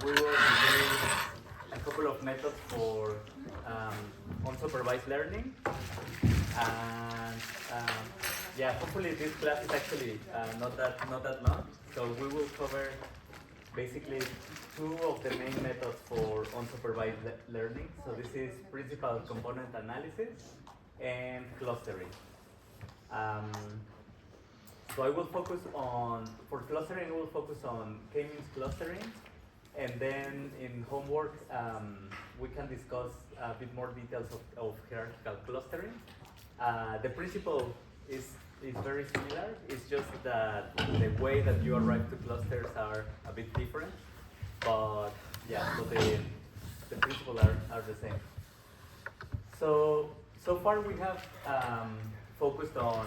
we will review a couple of methods for unsupervised learning. And yeah, hopefully this class is actually not that long. So we will cover basically two of the main methods for unsupervised learning. So this is principal component analysis and clustering. So I will focus on, for clustering, I will focus on k-means clustering, and then in homework, we can discuss a bit more details of hierarchical clustering. The principle is very similar. It's just that the way that you arrive to clusters are a bit different, but yeah, so the principles are the same. So far we have focused on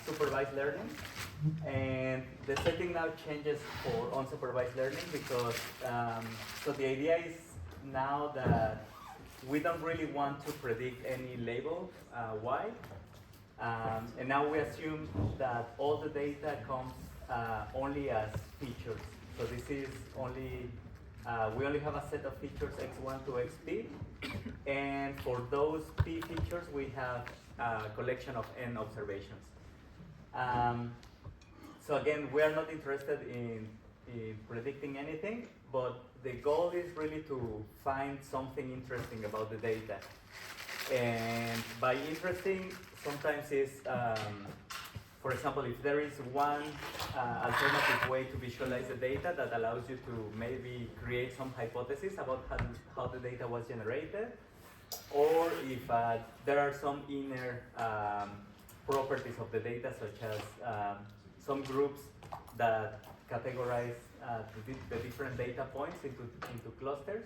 supervised learning, and the setting now changes for unsupervised learning because so the idea is now that we don't really want to predict any label y, and now we assume that all the data comes only as features. So this is only we only have a set of features x1 to xp, and for those p features we have a collection of n observations. So again, we are not interested in predicting anything, but the goal is really to find something interesting about the data. And by interesting, sometimes is, for example, if there is one alternative way to visualize the data that allows you to maybe create some hypothesis about how the data was generated, or if there are some inner properties of the data, such as some groups that categorize the different data points into clusters,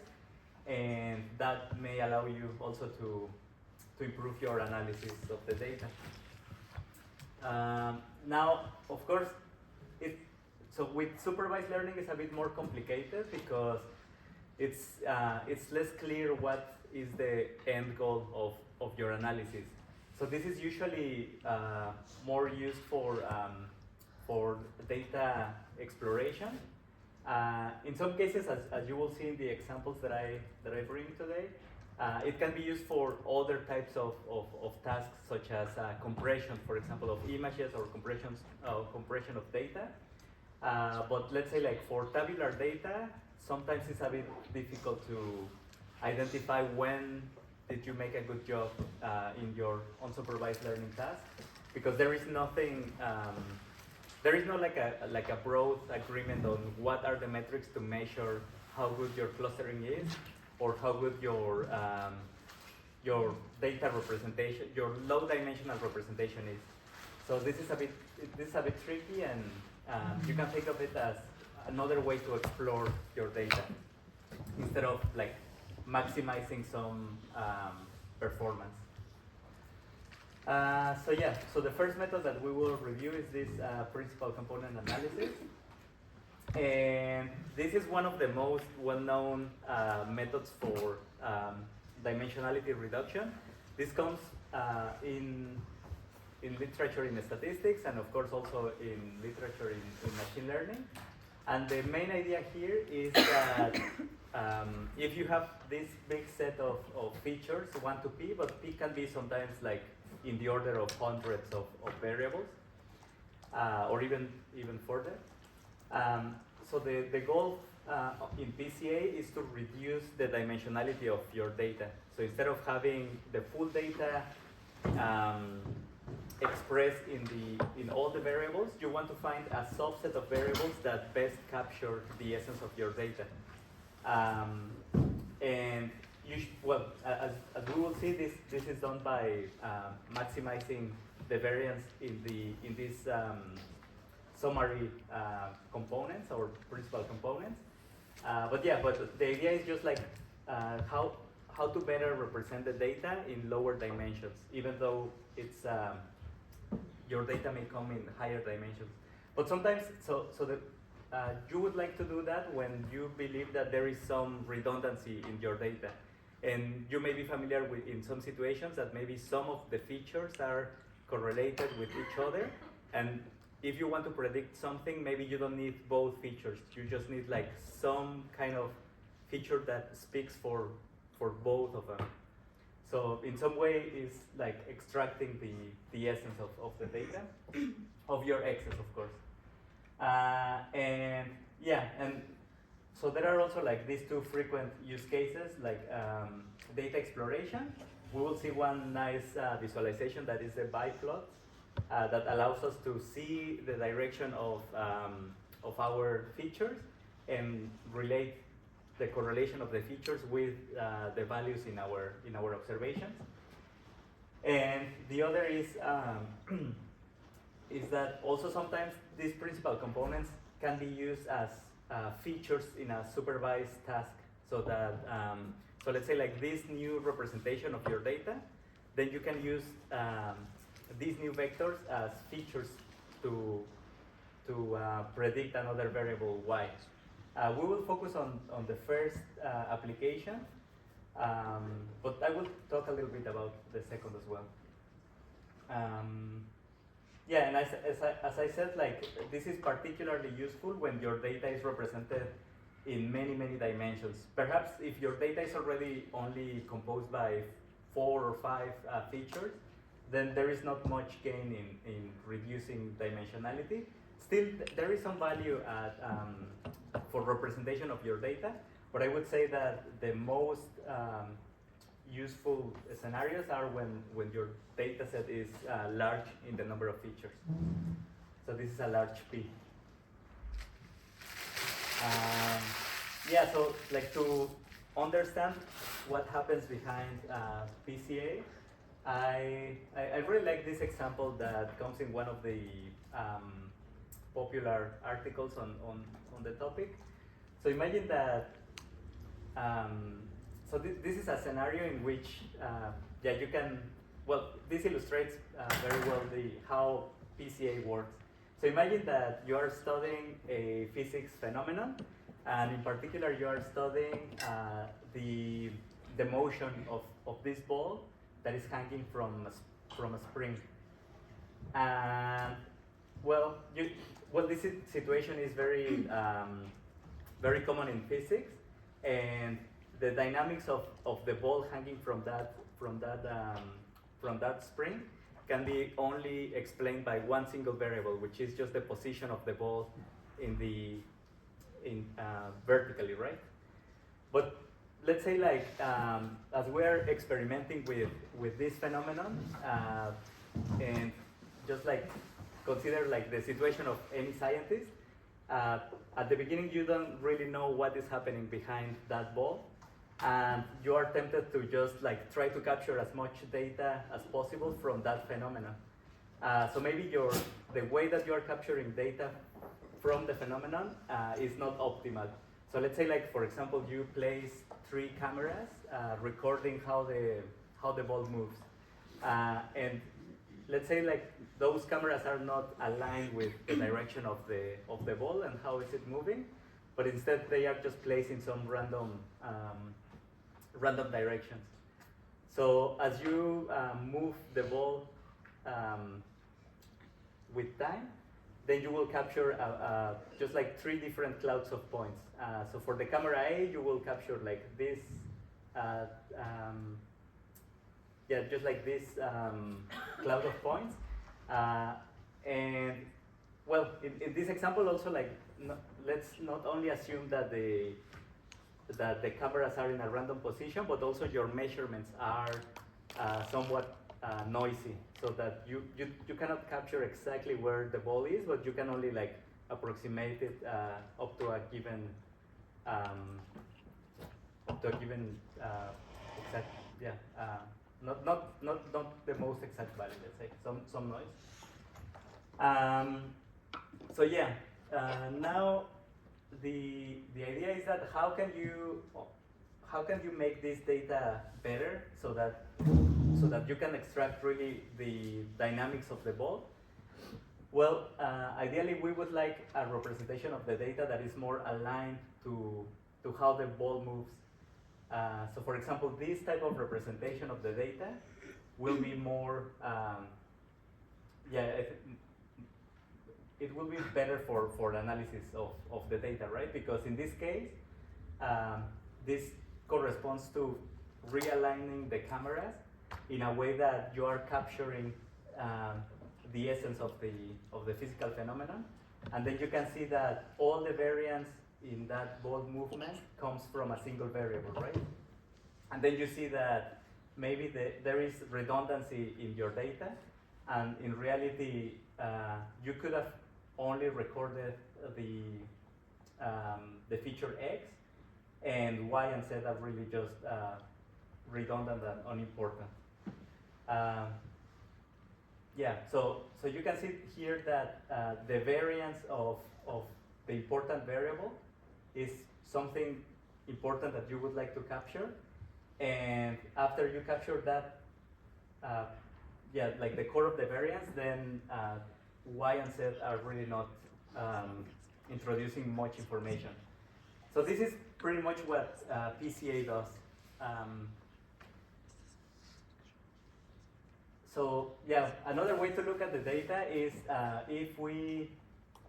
and that may allow you also to improve your analysis of the data. Now, of course, so with supervised learning it's a bit more complicated because it's less clear what is the end goal of your analysis. So this is usually more used for data exploration. In some cases, as you will see in the examples that I bring today, it can be used for other types of tasks, such as compression, for example, of images, or compression of data. But let's say, like, for tabular data, sometimes it's a bit difficult to identify when did you make a good job in your unsupervised learning task, because there is nothing. There is not like a broad agreement on what are the metrics to measure how good your clustering is, or how good your data representation, your low dimensional representation is. So this is a bit tricky, and you can think of it as another way to explore your data instead of like maximizing some performance. So the first method that we will review is this principal component analysis. And this is one of the most well-known methods for dimensionality reduction. This comes in literature in statistics, and of course also in literature in machine learning. And the main idea here is that if you have this big set of features, 1 to p, but p can be sometimes like in the order of hundreds of variables, or even further. So the goal in PCA is to reduce the dimensionality of your data. So instead of having the full data expressed in all the variables, you want to find a subset of variables that best capture the essence of your data. And as we will see, this is done by maximizing the variance in these summary components, or principal components. But the idea is just like how to better represent the data in lower dimensions, even though it's your data may come in higher dimensions. But sometimes, you would like to do that when you believe that there is some redundancy in your data. And you may be familiar with, in some situations, that maybe some of the features are correlated with each other, and if you want to predict something, maybe you don't need both features. You just need like some kind of feature that speaks for both of them. So in some way, it's like extracting the essence of the data, of your X's, of course. And yeah, and so there are also like these two frequent use cases, like data exploration. We will see one nice visualization that is a biplot that allows us to see the direction of our features and relate the correlation of the features with the values in our observations. And the other is is that also sometimes these principal components can be used as features in a supervised task, so that so let's say like this new representation of your data, then you can use these new vectors as features to predict another variable y. We will focus on the first application, but I will talk a little bit about the second as well. Yeah, and as I said, like this is particularly useful when your data is represented in many dimensions. Perhaps if your data is already only composed by 4 or 5 features, then there is not much gain in reducing dimensionality. Still, there is some value at, for representation of your data, but I would say that the most useful scenarios are when your data set is large in the number of features. So this is a large P. Yeah, so like to understand what happens behind PCA, I really like this example that comes in one of the popular articles on the topic. So imagine that, so this is a scenario in which, yeah, you can, well, this illustrates very well how PCA works. So imagine that you are studying a physics phenomenon, and in particular you are studying the motion of this ball that is hanging from a spring. And well, this situation is very very common in physics, and the dynamics of the ball hanging from that spring can be only explained by one single variable, which is just the position of the ball vertically, right? But let's say like as we're experimenting with this phenomenon, and just like consider like the situation of any scientist. At the beginning, you don't really know what is happening behind that ball, and you are tempted to just like try to capture as much data as possible from that phenomenon. So maybe the way that you are capturing data from the phenomenon is not optimal. So let's say like, for example, you place 3 cameras recording how the ball moves, and let's say like those cameras are not aligned with the direction of the ball and how is it moving, but instead they are just placed in some random directions. So as you move the ball with time, then you will capture just like 3 different clouds of points. So for the camera A, you will capture like this, yeah, just like this cloud of points. And well, in this example also, like let's not only assume that the cameras are in a random position, but also your measurements are somewhat noisy, so that you cannot capture exactly where the ball is, but you can only like approximate it up to a given exact, yeah, not the most exact value, let's say, some noise. So yeah, now the idea is that how can you make this data better so that you can extract really the dynamics of the ball? Well, ideally we would like a representation of the data that is more aligned to how the ball moves. So for example, this type of representation of the data will be more, yeah, it will be better for analysis of the data, right? Because in this case, this corresponds to realigning the cameras in a way that you are capturing the essence of the physical phenomenon, and then you can see that all the variance in that ball movement comes from a single variable, right? And then you see that maybe there is redundancy in your data, and in reality, you could have only recorded the feature X, and Y and Z are really just redundant and unimportant. Yeah, so you can see here that the variance of the important variable is something important that you would like to capture, and after you capture that, yeah, like the core of the variance, then Y and Z are really not introducing much information. So this is pretty much what PCA does. So yeah, another way to look at the data is if we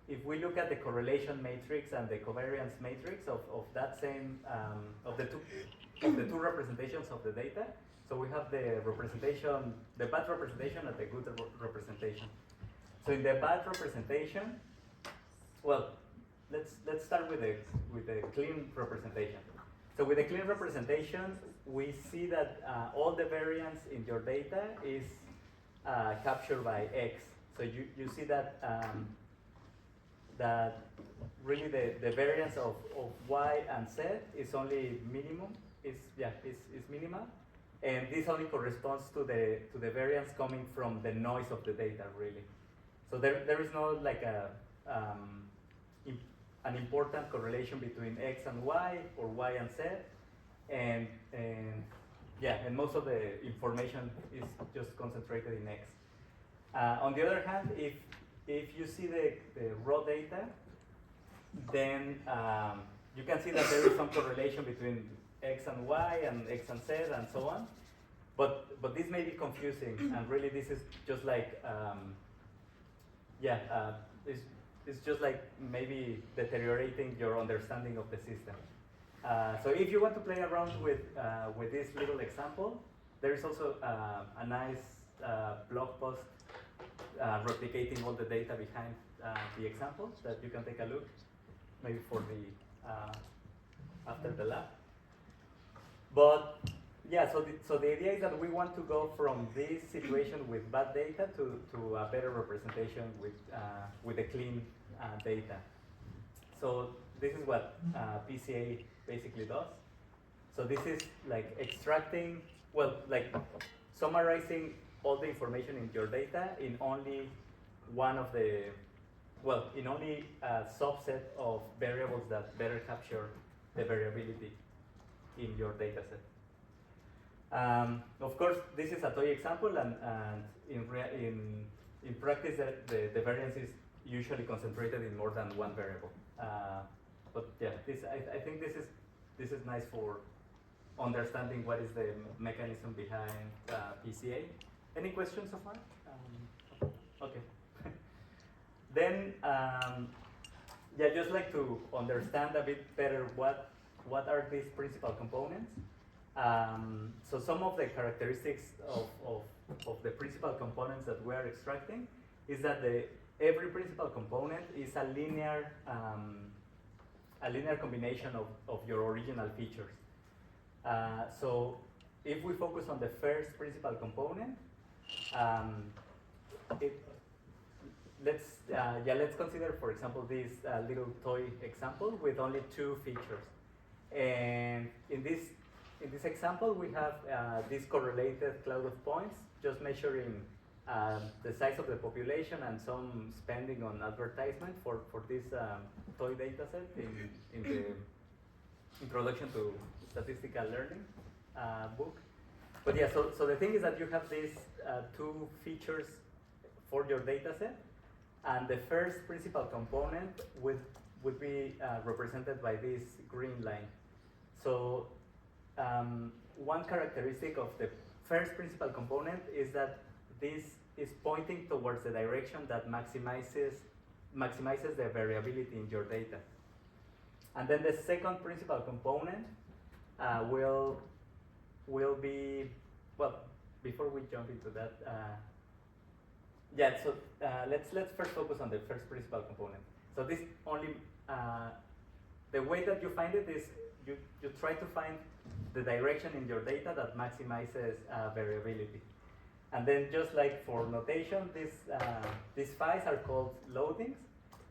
look at the correlation matrix and the covariance matrix of that same of the two representations of the data. So we have the representation, the bad representation and the good representation. So in the bad representation, well, let's start with the clean representation. So with the clean representation, we see that all the variance in your data is captured by X. So you see that that really the variance of Y and Z is only minimum, is minimal, and this only corresponds to the variance coming from the noise of the data, really. So there is no like an important correlation between X and Y or Y and Z, and yeah, and most of the information is just concentrated in X. On the other hand, if you see the raw data, then you can see that there is some correlation between X and Y and X and Z and so on. But this may be confusing, and really this is just like it's just like maybe deteriorating your understanding of the system. So if you want to play around with this little example, there is also a nice blog post replicating all the data behind the example that you can take a look, maybe for the after the lab. But yeah, so the idea is that we want to go from this situation with bad data to a better representation with the clean data. So this is what PCA basically does. So this is like extracting, well, like summarizing all the information in your data in only one of the, well, in only a subset of variables that better capture the variability in your data set. Of course, this is a toy example, and in practice, the variance is usually concentrated in more than one variable. But yeah, I think this is nice for understanding what is the mechanism behind PCA. Any questions so far? Okay. Then, yeah, just like to understand a bit better what are these principal components. So some of the characteristics of the principal components that we are extracting is that every principal component is a linear combination of your original features. So if we focus on the first principal component, let's consider, for example, this little toy example with only two features. And in this example, we have this correlated cloud of points, just measuring the size of the population and some spending on advertisement for this toy data set in the Introduction to Statistical Learning book. But yeah, so the thing is that you have these two features for your data set, and the first principal component would be represented by this green line. So one characteristic of the first principal component is that this is pointing towards the direction that maximizes maximizes the variability in your data. And then the second principal component will be, well, before we jump into that, yeah, so let's first focus on the first principal component. So this only, the way that you find it is you try to find the direction in your data that maximizes variability. And then just like for notation, these files are called loadings,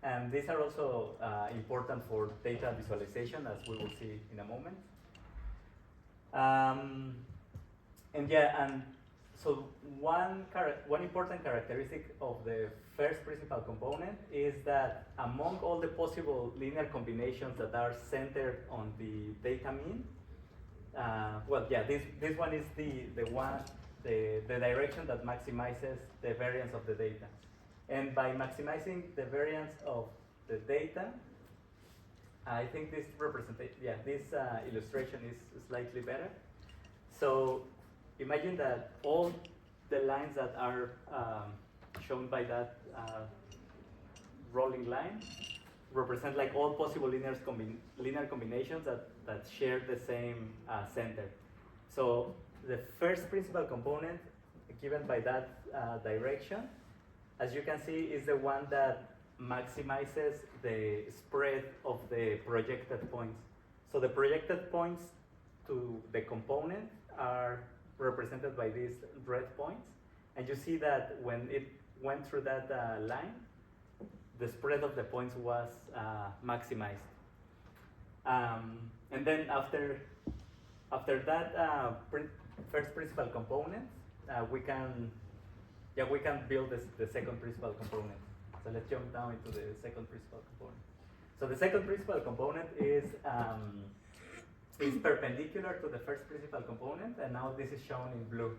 and these are also important for data visualization, as we will see in a moment. And yeah, and so one important characteristic of the first principal component is that among all the possible linear combinations that are centered on the data mean, well, yeah, this one is the direction that maximizes the variance of the data. And by maximizing the variance of the data, I think this illustration is slightly better. So imagine that all the lines that are shown by that rolling line represent like all possible linear combinations that share the same center. So the first principal component given by that direction, as you can see, is the one that maximizes the spread of the projected points. So the projected points to the component are represented by these red points. And you see that when it went through that line, the spread of the points was maximized. And then after that first principal component, we can build the second principal component. So let's jump down into the second principal component. So the second principal component is perpendicular to the first principal component, and now this is shown in blue.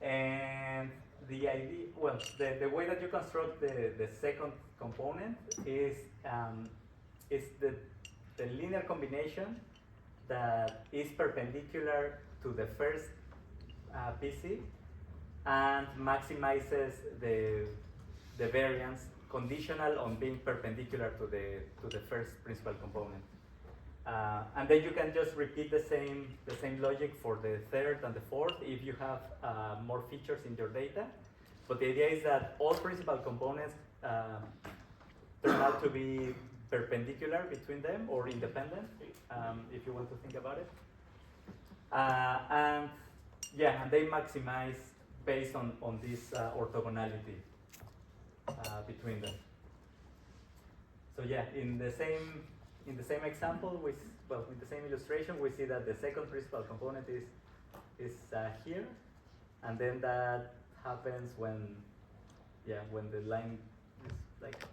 And the idea, well, the way that you construct the second component is the linear combination that is perpendicular to the first PC and maximizes the variance conditional on being perpendicular to the first principal component. And then you can just repeat the same logic for the third and the fourth if you have more features in your data. But the idea is that all principal components turn out to be perpendicular between them or independent, if you want to think about it. And yeah, and they maximize based on this orthogonality between them. So yeah, in the same example, in the same illustration, we see that the second principal component is here, and then that happens when the line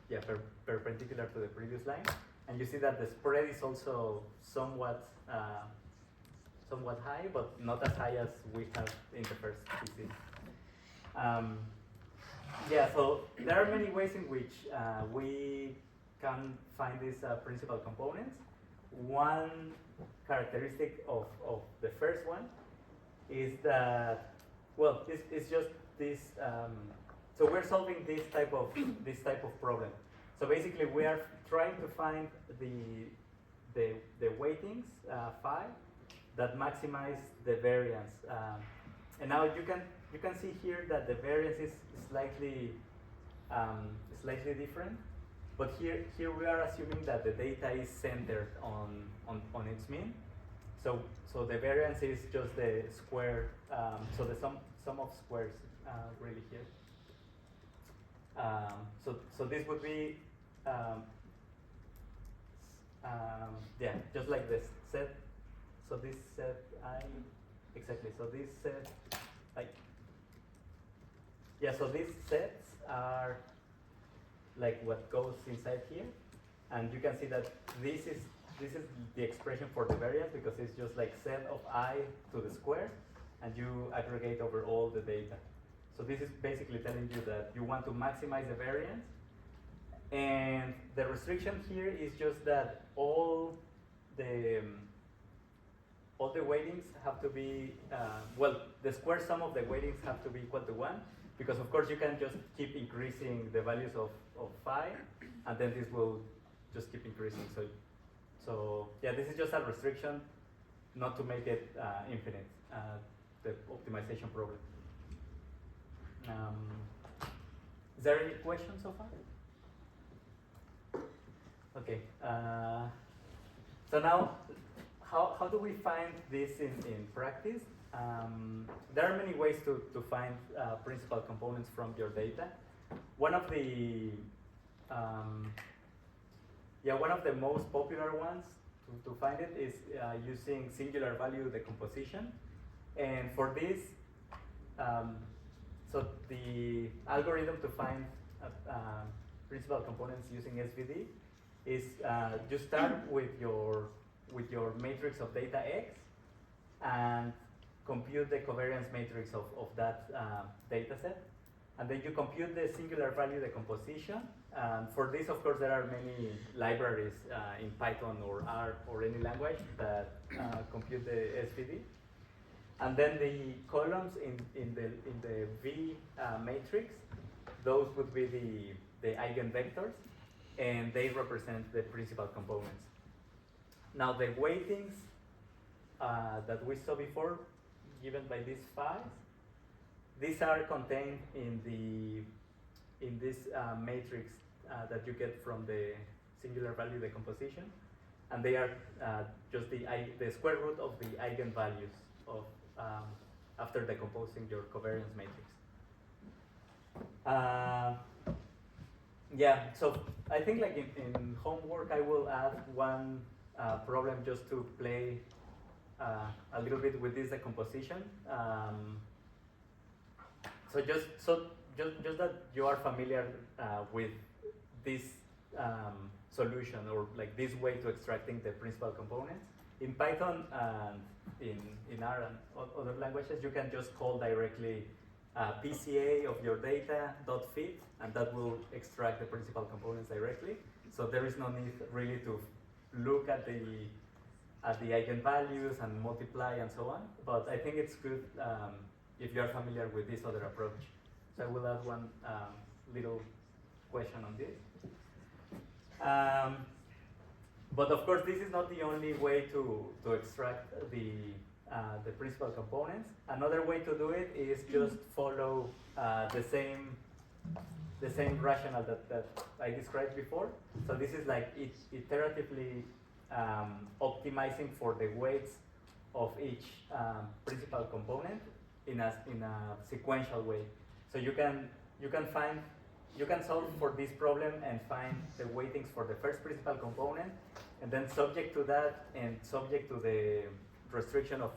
is perpendicular to the previous line, and you see that the spread is also somewhat high, but not as high as we have in the first PC. So there are many ways in which we can find these principal components. One characteristic of the first one is that, well, it's just this. So we're solving this type of problem. So basically, we are trying to find the weightings phi that maximize the variance. And now you can see here that the variance is slightly different. But here we are assuming that the data is centered on its mean. So the variance is just the square, so the sum of squares really here. So this would be just like this set. So this set exactly. So this set so these sets are like what goes inside here, and you can see that this is the expression for the variance, because it's just like set of I to the square, and you aggregate over all the data. So this is basically telling you that you want to maximize the variance, and the restriction here is just that all the weightings have to be the square sum of the weightings have to be equal to 1. because of course you can just keep increasing the values of phi, and then this will just keep increasing. So yeah, this is just a restriction, not to make it infinite, the optimization problem. Is there any questions so far? Okay. So now, how do we find this in practice? There are many ways to find principal components from your data. One of the one of the most popular ones to find it is using singular value decomposition. And for this, so the algorithm to find principal components using SVD is you start with your matrix of data X and compute the covariance matrix of that data set. And then you compute the singular value decomposition. And for this, of course, there are many libraries in Python or R or any language that compute the SVD. And then the columns in the V matrix, those would be the eigenvectors, and they represent the principal components. Now the weightings that we saw before, given by these files, these are contained in this matrix that you get from the singular value decomposition, and they are just the square root of the eigenvalues of after decomposing your covariance matrix. Yeah, so I think like in homework I will add one problem just to play a little bit with this decomposition. So just that you are familiar with this solution, or like this way to extracting the principal components. In Python and in R and other languages, you can just call directly PCA of your data .fit, and that will extract the principal components directly. So there is no need really to look at the eigenvalues and multiply and so on. But I think it's good if you are familiar with this other approach. So I will add one little question on this. But of course, this is not the only way to extract the principal components. Another way to do it is just follow the same rationale that I described before. So this is like iteratively optimizing for the weights of each principal component in a sequential way. So you can solve for this problem and find the weightings for the first principal component, and then subject to that and subject to the restriction of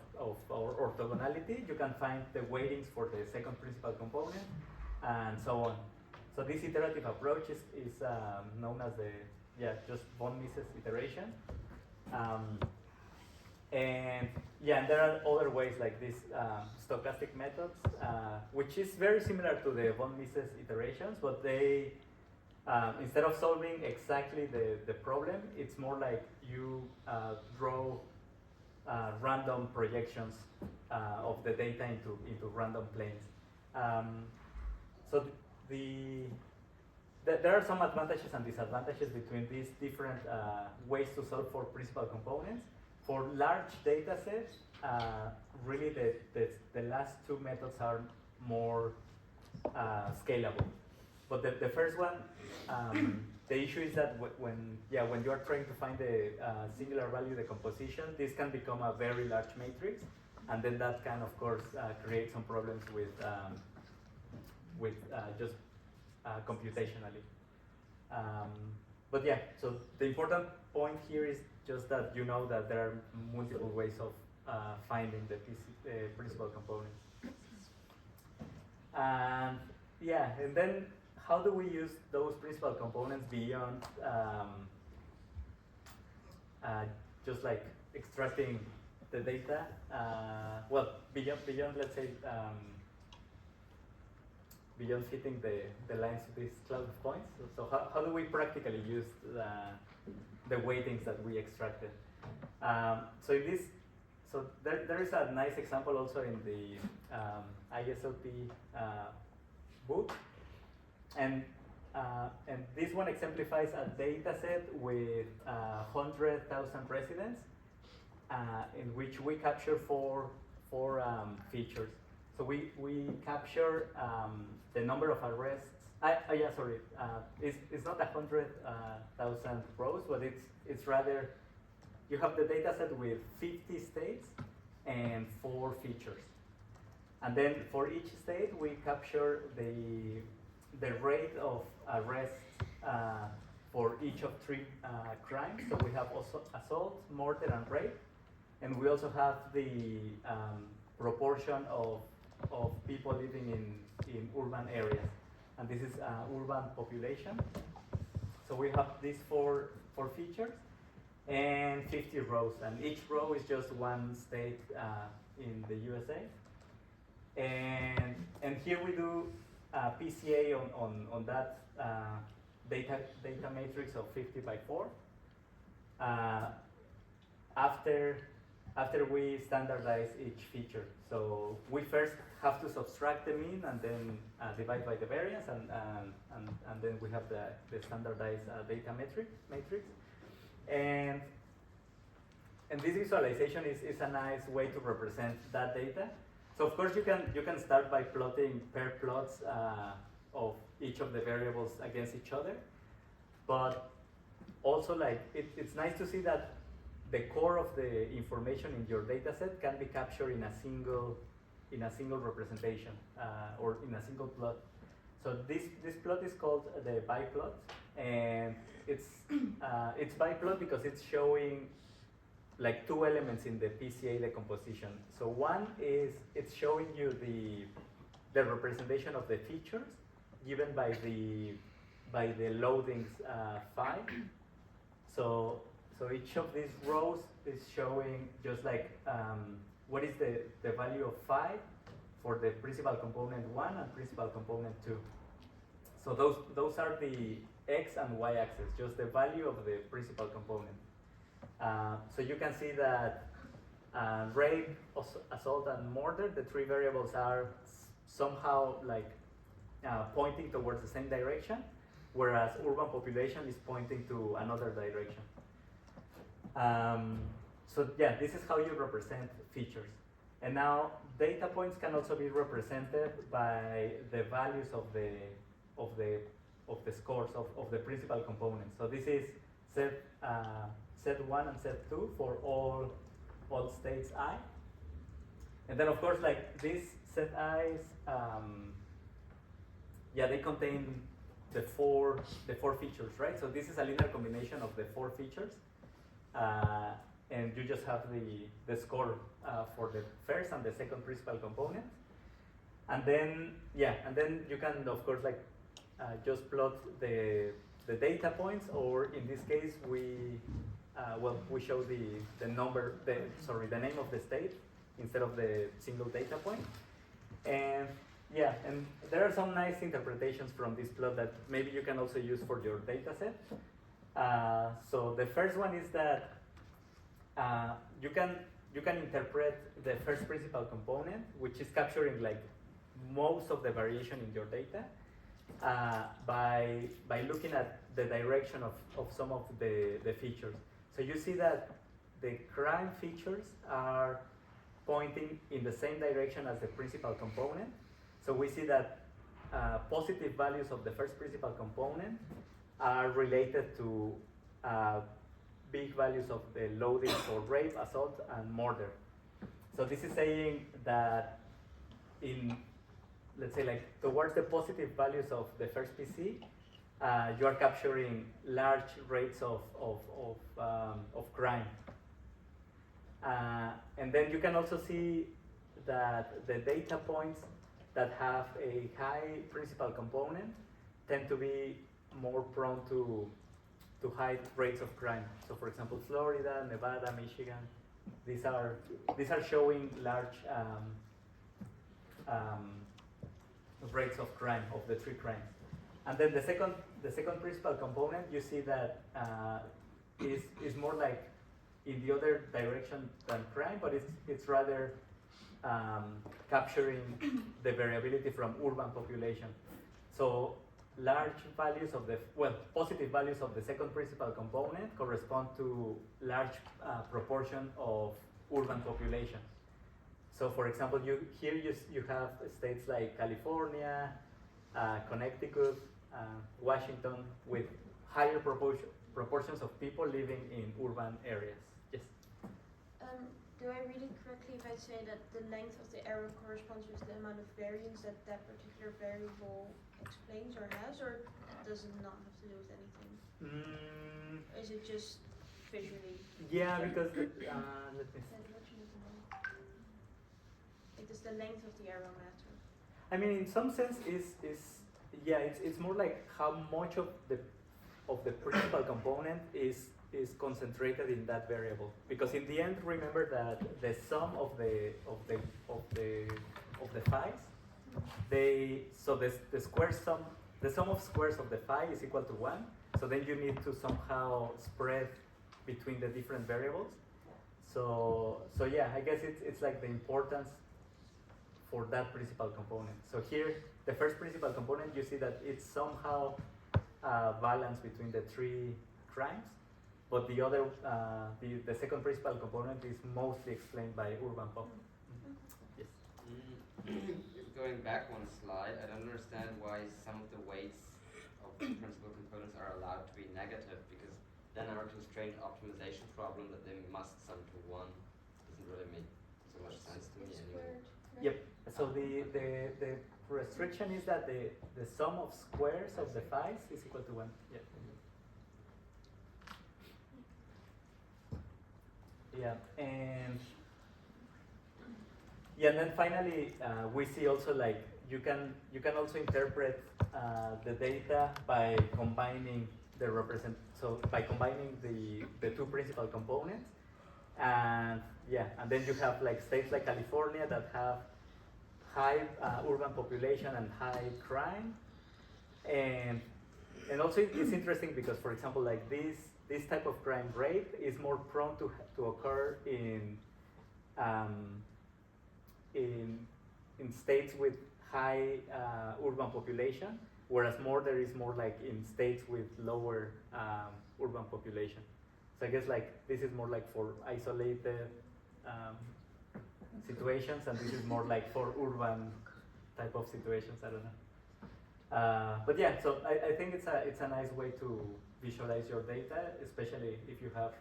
our orthogonality, you can find the weightings for the second principal component, and so on. So this iterative approach is known as just von Mises iteration. And there are other ways like this stochastic methods, which is very similar to the von Mises iterations, but they, instead of solving exactly the problem, it's more like you draw random projections of the data into random planes. So there are some advantages and disadvantages between these different ways to solve for principal components. For large data sets, really the last two methods are more scalable. But the first one, the issue is that when you are trying to find the singular value decomposition, this can become a very large matrix, and then that can, of course, create some problems with just computationally. But so the important point here is just that you know that there are multiple ways of finding the principal components. And then how do we use those principal components beyond just like extracting the data? Beyond let's say beyond fitting the lines to this cloud of points. So how do we practically use the weightings that we extracted? So there is a nice example also in the ISLP book, and this one exemplifies a data set with 100,000 residents, in which we capture four features. So we capture the number of arrests. Yeah, sorry. It's not 100,000 rows, but it's rather, you have the data set with 50 states and 4 features. And then for each state, we capture the rate of arrests for each of 3 crimes. So we have also assault, murder, and rape. And we also have the proportion of people living in urban areas. And this is urban population. So we have these four features and 50 rows. And each row is just one state in the USA. And here we do PCA on that data matrix of 50 by 4. After we standardize each feature. So we first have to subtract the mean and then divide by the variance, and then we have the standardized data matrix. And this visualization is a nice way to represent that data. So of course you can start by plotting pair plots of each of the variables against each other, but also like it's nice to see that the core of the information in your data set can be captured in a single representation or in a single plot. So this plot is called the biplot, and it's biplot because it's showing like 2 elements in the PCA decomposition. So one is it's showing you the representation of the features given by the loadings phi. So each of these rows is showing just like what is the value of phi for the principal component 1 and principal component 2. So those are the x and y axis, just the value of the principal component. So you can see that rape, assault, and murder, the 3 variables are somehow like pointing towards the same direction, whereas urban population is pointing to another direction. So yeah, this is how you represent features. And now data points can also be represented by the values of the scores of the principal components. So this is set 1 and set 2 for all states I. And then of course like these set I's, yeah, they contain the four features, right? So this is a linear combination of the 4 features. And you just have the score for the first and the second principal component. And then, yeah, and then you can, of course, like just plot the data points, or in this case, we show the name of the state instead of the single data point. And yeah, and there are some nice interpretations from this plot that maybe you can also use for your data set. So the first one is that you can interpret the first principal component, which is capturing like most of the variation in your data, by looking at the direction of some of the features. So you see that the crime features are pointing in the same direction as the principal component. So we see that positive values of the first principal component are related to big values of the loading for rape, assault, and murder. So this is saying that in, let's say, like towards the positive values of the first PC, you are capturing large rates of crime. And then you can also see that the data points that have a high principal component tend to be more prone to high rates of crime. So for example, Florida, Nevada, Michigan, these are showing large rates of crime, of the 3 crimes. And then the second principal component, you see that is more like in the other direction than crime, but it's rather capturing the variability from urban population. So large values of the, well, positive values of the second principal component correspond to large proportion of urban population. So for example, here you have states like California, Connecticut, Washington, with higher proportions of people living in urban areas. Yes? Do I read it correctly if I say that the length of the arrow corresponds with the amount of variance that that particular variable explains or has, or does it not have to do with anything? Is it just visually? Yeah, because let me see. Does the length of the arrow matter? I mean, in some sense, it's more like how much of the principal component is concentrated in that variable. Because in the end, remember that the sum of the phi's, the sum of squares of the phi is equal to 1. So then you need to somehow spread between the different variables. So yeah, I guess it's like the importance for that principal component. So here, the first principal component, you see that it's somehow balanced between the three crimes, but the other, the second principal component is mostly explained by urban pop. Yes. Going back one slide, I don't understand why some of the weights of the principal components are allowed to be negative, because then our constraint optimization problem that they must sum to 1 doesn't really make so much sense to me anymore. Yep. So the restriction is that the sum of squares of the phi's is equal to 1. Yeah. Yeah, and then finally we see also like you can also interpret the data by combining by combining the two principal components, and then you have like states like California that have high urban population and high crime, and also it's interesting because, for example, like this type of crime rate is more prone to occur in states with high urban population, whereas there is more like in states with lower urban population. So I guess like this is more like for isolated situations, and this is more like for urban type of situations. I don't know. But yeah, so I think it's a nice way to visualize your data, especially if you have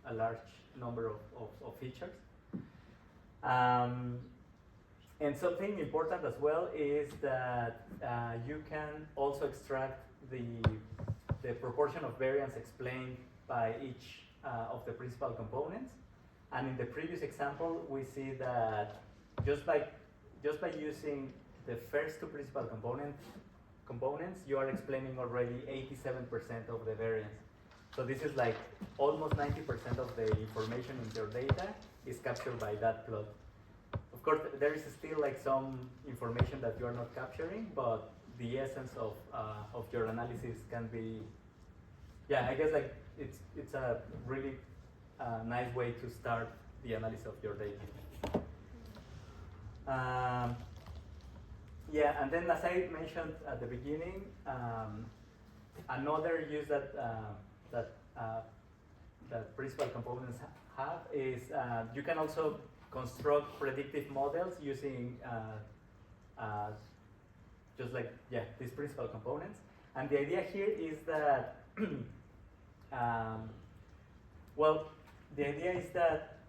a large number of features. And something important as well is that you can also extract the proportion of variance explained by each of the principal components. And in the previous example, we see that just by using the first two principal components, you are explaining already 87% of the variance. So this is like almost 90% of the information in your data is captured by that plot. Of course, there is still like some information that you are not capturing, but the essence of your analysis can be, I guess like it's a really nice way to start the analysis of your data. And then as I mentioned at the beginning, another use that principal components have is you can also construct predictive models using just like these principal components. And the idea here is that the idea is that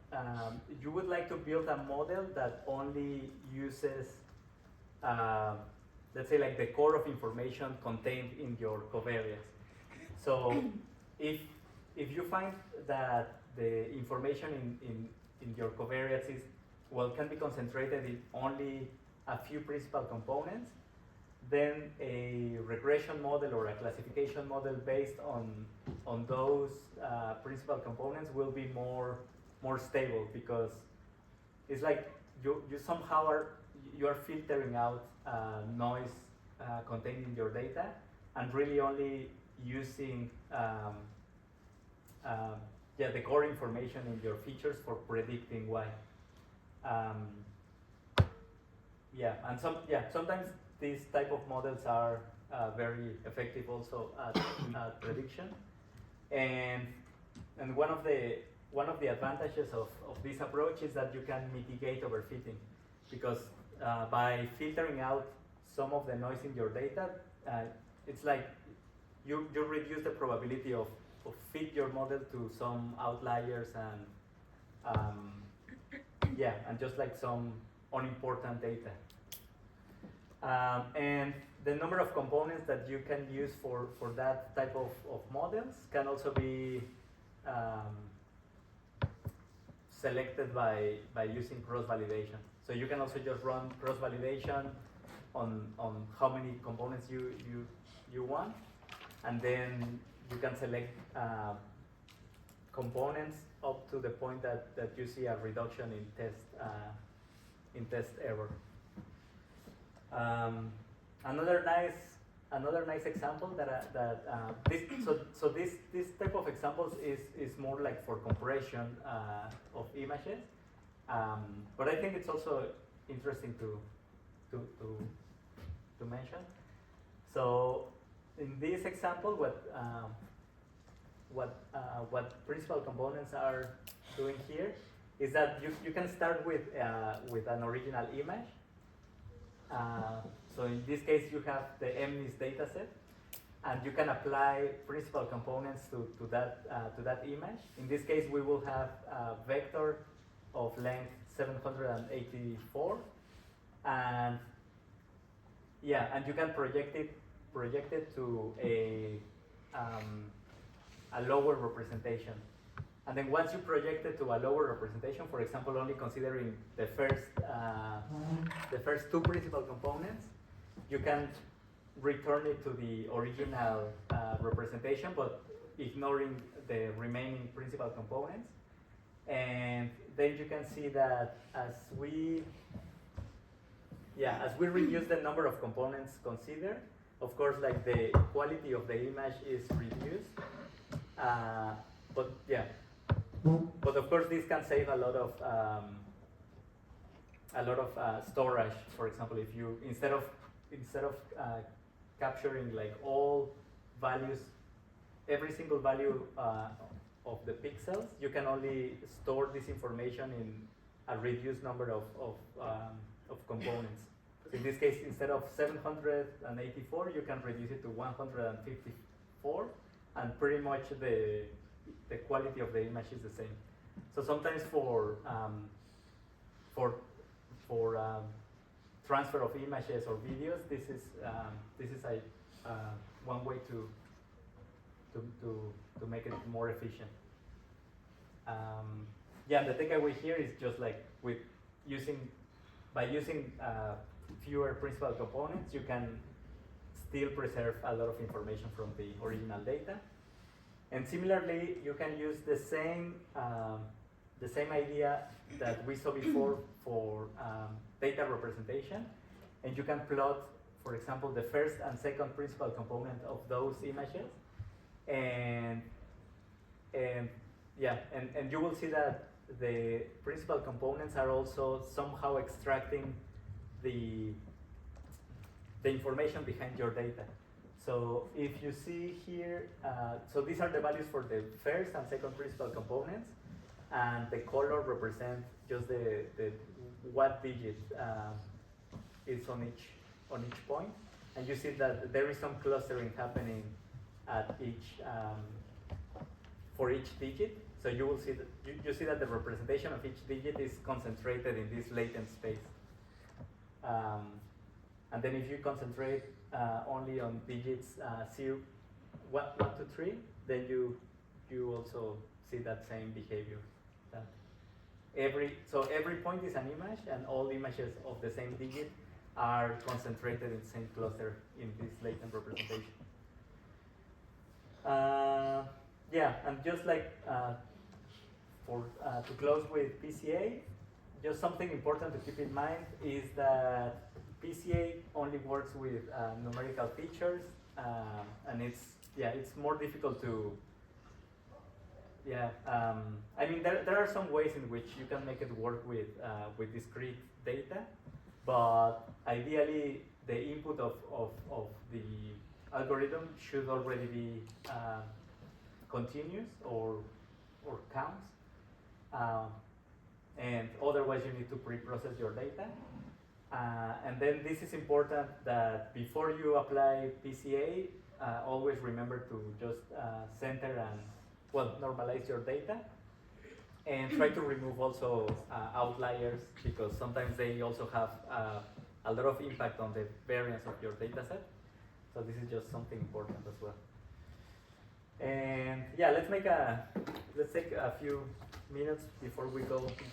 you would like to build a model that only uses let's say like the core of information contained in your covariates. So if you find that the information in your covariates can be concentrated in only a few principal components, then a regression model or a classification model based on those principal components will be more stable, because it's like you somehow you are filtering out noise contained in your data and really only using the core information in your features for predicting why. Yeah, and sometimes these type of models are very effective also at prediction, and one of the advantages of this approach is that you can mitigate overfitting, because by filtering out some of the noise in your data, it's like you reduce the probability of fit your model to some outliers and just like some unimportant data. And the number of components that you can use for that type of models can also be selected by using cross-validation. So you can also just run cross-validation on how many components you want, and then you can select components up to the point that you see a reduction in test error. Another nice example this type of examples is more like for compression of images, but I think it's also interesting to mention. So in this example, what principal components are doing here is that you can start with an original image. So in this case, you have the MNIST dataset, and you can apply principal components to that image. In this case, we will have a vector of length 784, and you can project it to a lower representation. And then once you project it to a lower representation, for example, only considering the first two principal components, you can return it to the original representation, but ignoring the remaining principal components. And then you can see that as we reduce the number of components considered, of course, like the quality of the image is reduced. But of course, this can save a lot of storage. For example, if you instead of capturing like all values, every single value of the pixels, you can only store this information in a reduced number of components. So in this case, instead of 784, you can reduce it to 154, and pretty much the quality of the image is the same. So sometimes for transfer of images or videos, this is one way to make it more efficient. The takeaway here is just like by using fewer principal components, you can still preserve a lot of information from the original data. And similarly, you can use the same idea that we saw before for data representation, and you can plot, for example, the first and second principal component of those images, and you will see that the principal components are also somehow extracting the information behind your data. So if you see here, so these are the values for the first and second principal components, and the color represents just the what digit is on each point, and you see that there is some clustering happening at for each digit. So you will see that you see that the representation of each digit is concentrated in this latent space. And then if you concentrate only on digits 1 to 3, then you also see that same behavior. That every point is an image, and all images of the same digit are concentrated in the same cluster in this latent representation. And just like to close with PCA, just something important to keep in mind is that PCA only works with numerical features, and it's more difficult Yeah, I mean there are some ways in which you can make it work with discrete data, but ideally the input of the algorithm should already be continuous or counts, and otherwise you need to pre-process your data. And then this is important that before you apply PCA, always remember to just center and normalize your data, and try to remove also outliers, because sometimes they also have a lot of impact on the variance of your data set. So this is just something important as well. And yeah, let's take a few minutes before we go